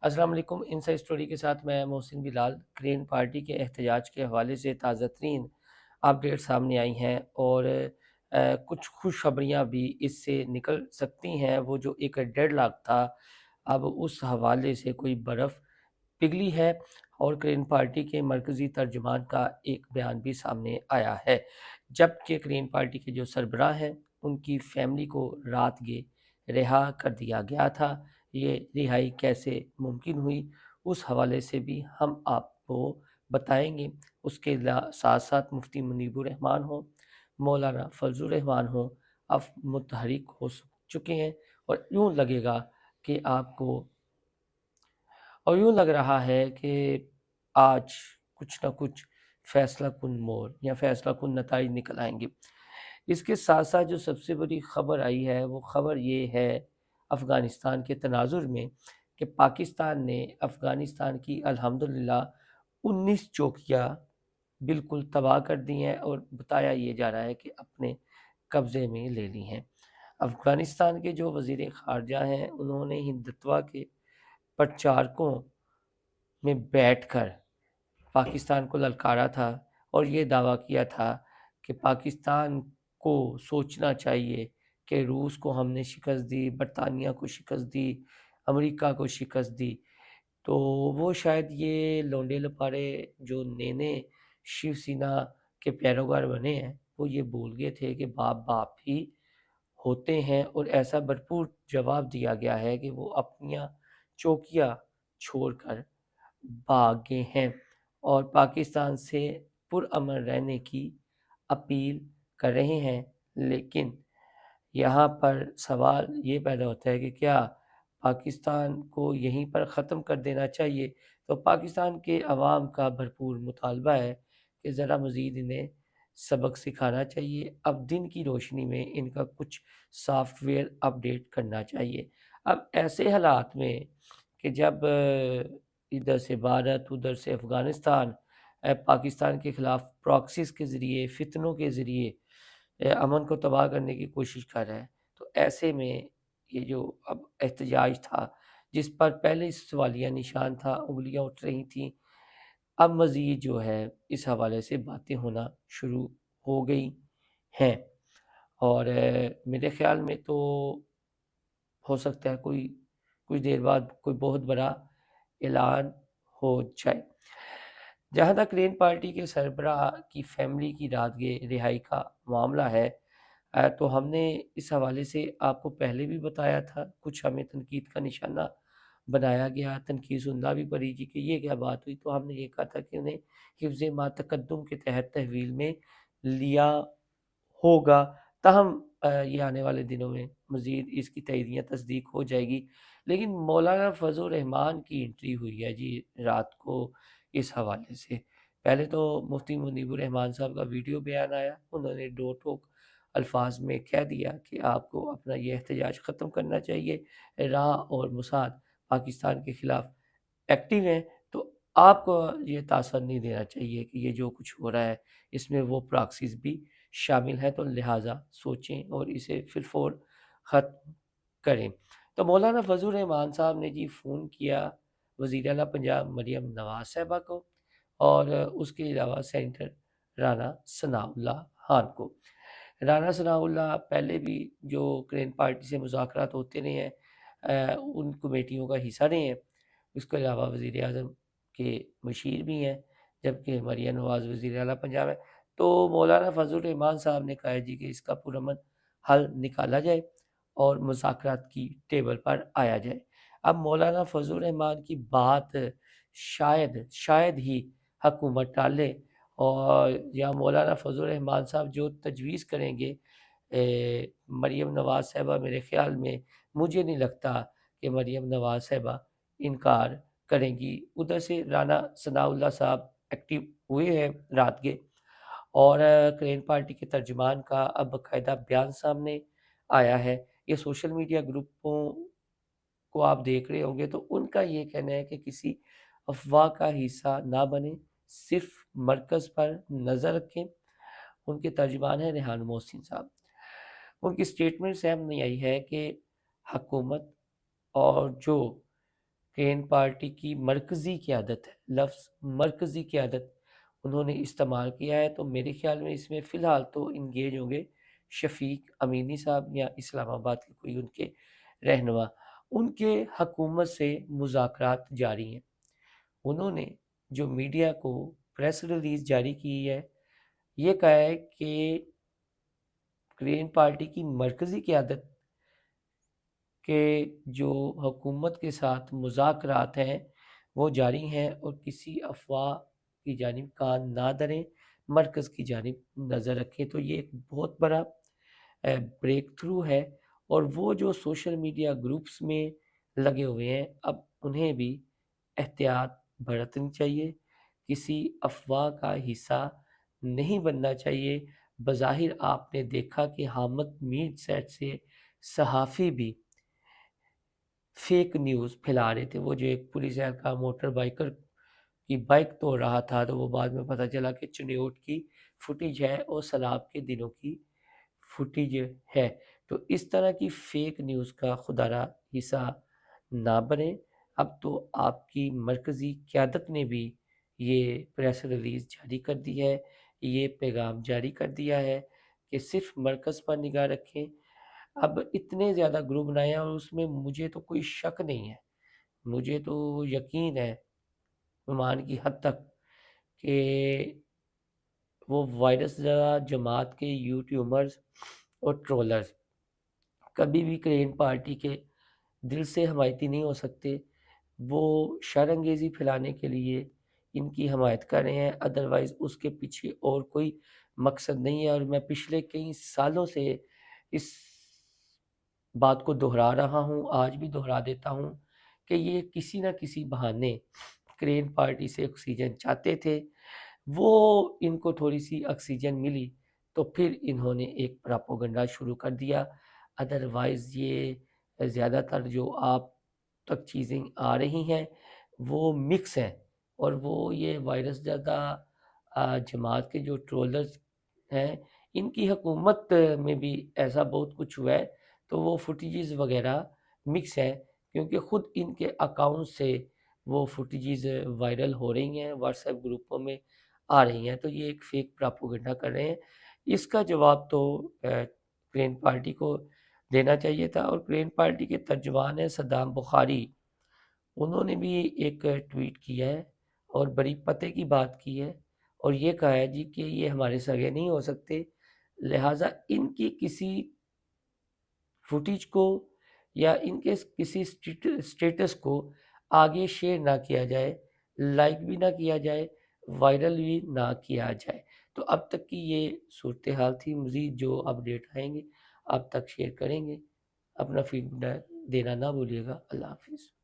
السلام علیکم۔ Inside story کے ساتھ میں محسن بلال۔ گرین پارٹی کے احتجاج کے حوالے سے تازہ ترین اپڈیٹ سامنے آئی ہیں اور کچھ خوشخبریاں بھی اس سے نکل سکتی ہیں۔ وہ جو ایک ڈیڈ لاک تھا، اب اس حوالے سے کوئی برف پگھلی ہے اور گرین پارٹی کے مرکزی ترجمان کا ایک بیان بھی سامنے آیا ہے، جبکہ گرین پارٹی کے جو سربراہ ہیں ان کی فیملی کو رات گئے رہا کر دیا گیا تھا۔ یہ رہائی کیسے ممکن ہوئی، اس حوالے سے بھی ہم آپ کو بتائیں گے۔ اس کے ساتھ ساتھ مفتی منیب الرحمان ہوں، مولانا فضل الرحمان ہوں، اب متحرک ہو چکے ہیں اور یوں لگے گا کہ آپ کو اور یوں لگ رہا ہے کہ آج کچھ نہ کچھ فیصلہ کن موڑ یا فیصلہ کن نتائج نکل آئیں گے۔ اس کے ساتھ ساتھ جو سب سے بڑی خبر آئی ہے وہ خبر یہ ہے افغانستان کے تناظر میں کہ پاکستان نے افغانستان کی الحمدللہ 19 چوکیاں بالکل تباہ کر دی ہیں اور بتایا یہ جا رہا ہے کہ اپنے قبضے میں لے لی ہیں۔ افغانستان کے جو وزیر خارجہ ہیں انہوں نے ہندتوا کے پرچارکوں میں بیٹھ کر پاکستان کو للکارا تھا اور یہ دعویٰ کیا تھا کہ پاکستان کو سوچنا چاہیے کہ روس کو ہم نے شکست دی، برطانیہ کو شکست دی، امریکہ کو شکست دی، تو وہ شاید یہ لونڈے لپارے جو نئے شیو سینا کے پیروکار بنے ہیں وہ یہ بھول گئے تھے کہ باپ باپ ہی ہوتے ہیں، اور ایسا بھرپور جواب دیا گیا ہے کہ وہ اپنی چوکیاں چھوڑ کر بھاگ گئے ہیں اور پاکستان سے پرامن رہنے کی اپیل کر رہے ہیں۔ لیکن یہاں پر سوال یہ پیدا ہوتا ہے کہ کیا پاکستان کو یہیں پر ختم کر دینا چاہیے؟ تو پاکستان کے عوام کا بھرپور مطالبہ ہے کہ ذرا مزید انہیں سبق سکھانا چاہیے۔ اب دن کی روشنی میں ان کا کچھ سافٹ ویئر اپڈیٹ کرنا چاہیے۔ اب ایسے حالات میں کہ جب ادھر سے بھارت ادھر سے افغانستان پاکستان کے خلاف پراکسیز کے ذریعے، فتنوں کے ذریعے امن کو تباہ کرنے کی کوشش کر رہا ہے، تو ایسے میں یہ جو اب احتجاج تھا جس پر پہلے سوالیہ نشان تھا، انگلیاں اٹھ رہی تھیں، اب مزید جو ہے اس حوالے سے باتیں ہونا شروع ہو گئی ہیں اور میرے خیال میں تو ہو سکتا ہے کوئی کچھ دیر بعد کوئی بہت بڑا اعلان ہو جائے۔ جہاں تک گرین پارٹی کے سربراہ کی فیملی کی رات گئے رہائی کا معاملہ ہے، تو ہم نے اس حوالے سے آپ کو پہلے بھی بتایا تھا، کچھ ہمیں تنقید کا نشانہ بنایا گیا، تنقید سننا بھی پڑی جی کہ یہ کیا بات ہوئی، تو ہم نے یہ کہا تھا کہ انہیں حفظ ما تقدم کے تحت تحویل میں لیا ہوگا، تاہم یہ آنے والے دنوں میں مزید اس کی تائیدیہ تصدیق ہو جائے گی۔ لیکن مولانا فضل الرحمان کی انٹری ہوئی ہے جی رات کو اس حوالے سے۔ پہلے تو مفتی منیب الرحمان صاحب کا ویڈیو بیان آیا، انہوں نے دو ٹوک الفاظ میں کہہ دیا کہ آپ کو اپنا یہ احتجاج ختم کرنا چاہیے، راہ اور موساد پاکستان کے خلاف ایکٹیو ہیں، تو آپ کو یہ تاثر نہیں دینا چاہیے کہ یہ جو کچھ ہو رہا ہے اس میں وہ پراکسیز بھی شامل ہیں، تو لہٰذا سوچیں اور اسے فی الفور ختم کریں۔ تو مولانا فضل الرحمان صاحب نے جی فون کیا وزیر اعلیٰ پنجاب مریم نواز صاحبہ کو اور اس کے علاوہ سینیٹر رانا ثناء اللہ خان کو۔ رانا ثناء اللہ پہلے بھی جو گرین پارٹی سے مذاکرات ہوتے رہے ہیں، ان کمیٹیوں کا حصہ رہے ہیں، اس کے علاوہ وزیر اعظم کے مشیر بھی ہیں، جبکہ مریم نواز وزیر اعلیٰ پنجاب ہے۔ تو مولانا فضل الرحمان صاحب نے کہا جی کہ اس کا پرامن حل نکالا جائے اور مذاکرات کی ٹیبل پر آیا جائے۔ اب مولانا فضل الرحمان کی بات شاید ہی حکومت ٹالے، اور یا مولانا فضل الرحمان صاحب جو تجویز کریں گے مریم نواز صاحبہ، میرے خیال میں مجھے نہیں لگتا کہ مریم نواز صاحبہ انکار کریں گی۔ ادھر سے رانا ثناء اللہ صاحب ایکٹیو ہوئے ہیں رات کے، اور گرین پارٹی کے ترجمان کا اب باقاعدہ بیان سامنے آیا ہے۔ یہ سوشل میڈیا گروپوں کو آپ دیکھ رہے ہوں گے تو ان کا یہ کہنا ہے کہ کسی افواہ کا حصہ نہ بنے، صرف مرکز پر نظر رکھیں۔ ان کے ترجمان ہیں ریحان محسن صاحب۔ ان کی سٹیٹمنٹ سامنے آئی ہے کہ حکومت اور جو گرین پارٹی کی مرکزی قیادت ہے، لفظ مرکزی قیادت انہوں نے استعمال کیا ہے، تو میرے خیال میں اس میں فی الحال تو انگیج ہوں گے شفیق امینی صاحب یا اسلام آباد کے کوئی ان کے رہنما۔ ان کے حکومت سے مذاکرات جاری ہیں۔ انہوں نے جو میڈیا کو پریس ریلیز جاری کی ہے، یہ کہا ہے کہ گرین پارٹی کی مرکزی قیادت کے جو حکومت کے ساتھ مذاکرات ہیں وہ جاری ہیں، اور کسی افواہ کی جانب کان نہ دھریں، مرکز کی جانب نظر رکھیں۔ تو یہ ایک بہت بڑا بریک تھرو ہے، اور وہ جو سوشل میڈیا گروپس میں لگے ہوئے ہیں اب انہیں بھی احتیاط برتنی چاہیے، کسی افواہ کا حصہ نہیں بننا چاہیے۔ بظاہر آپ نے دیکھا کہ حامد میر سیٹ سے صحافی بھی فیک نیوز پھیلا رہے تھے، وہ جو ایک پولیس اہلکار موٹر بائیکر کی بائک توڑ رہا تھا، تو وہ بعد میں پتہ چلا کہ چنیوٹ کی فوٹیج ہے اور سیلاب کے دنوں کی فوٹیج ہے۔ تو اس طرح کی فیک نیوز کا خدا را حصہ نہ بنے۔ اب تو آپ کی مرکزی قیادت نے بھی یہ پریس ریلیز جاری کر دی ہے، یہ پیغام جاری کر دیا ہے کہ صرف مرکز پر نگاہ رکھیں۔ اب اتنے زیادہ گروپ بنائے ہیں، اور اس میں مجھے تو کوئی شک نہیں ہے، مجھے تو یقین ہے ایمان کی حد تک کہ وہ وائرس زدہ جماعت کے یوٹیوبرز اور ٹرولرز کبھی بھی گرین پارٹی کے دل سے حمایتی نہیں ہو سکتے۔ وہ شر انگیزی پھیلانے کے لیے ان کی حمایت کر رہے ہیں، ادروائز اس کے پیچھے اور کوئی مقصد نہیں ہے۔ اور میں پچھلے کئی سالوں سے اس بات کو دہرا رہا ہوں، آج بھی دہرا دیتا ہوں کہ یہ کسی نہ کسی بہانے گرین پارٹی سے آکسیجن چاہتے تھے، وہ ان کو تھوڑی سی آکسیجن ملی تو پھر انہوں نے ایک پراپوگنڈا شروع کر دیا۔ ادروائز یہ زیادہ تر جو آپ تک چیزیں آ رہی ہیں وہ مکس ہیں، اور وہ یہ وائرس زدہ جماعت کے جو ٹرولرز ہیں ان کی حکومت میں بھی ایسا بہت کچھ ہوا ہے، تو وہ فوٹیجز وغیرہ مکس ہیں، کیونکہ خود ان کے اکاؤنٹ سے وہ فوٹیجز وائرل ہو رہی ہیں، واٹس ایپ گروپوں میں آ رہی ہیں، تو یہ ایک فیک پراپوگنڈا کر رہے ہیں۔ اس کا جواب تو گرین پارٹی کو دینا چاہیے تھا، اور گرین پارٹی کے ترجمان ہیں صدام بخاری، انہوں نے بھی ایک ٹویٹ کیا ہے اور بڑی پتے کی بات کی ہے، اور یہ کہا ہے جی کہ یہ ہمارے سگے نہیں ہو سکتے، لہٰذا ان کی کسی فوٹیج کو یا ان کے کسی سٹیٹس کو آگے شیئر نہ کیا جائے، لائک بھی نہ کیا جائے، وائرل بھی نہ کیا جائے۔ تو اب تک کی یہ صورتحال تھی، مزید جو اپڈیٹ آئیں گے آپ تک شیئر کریں گے۔ اپنا فیڈ بیک دینا نہ بھولیے گا۔ اللہ حافظ۔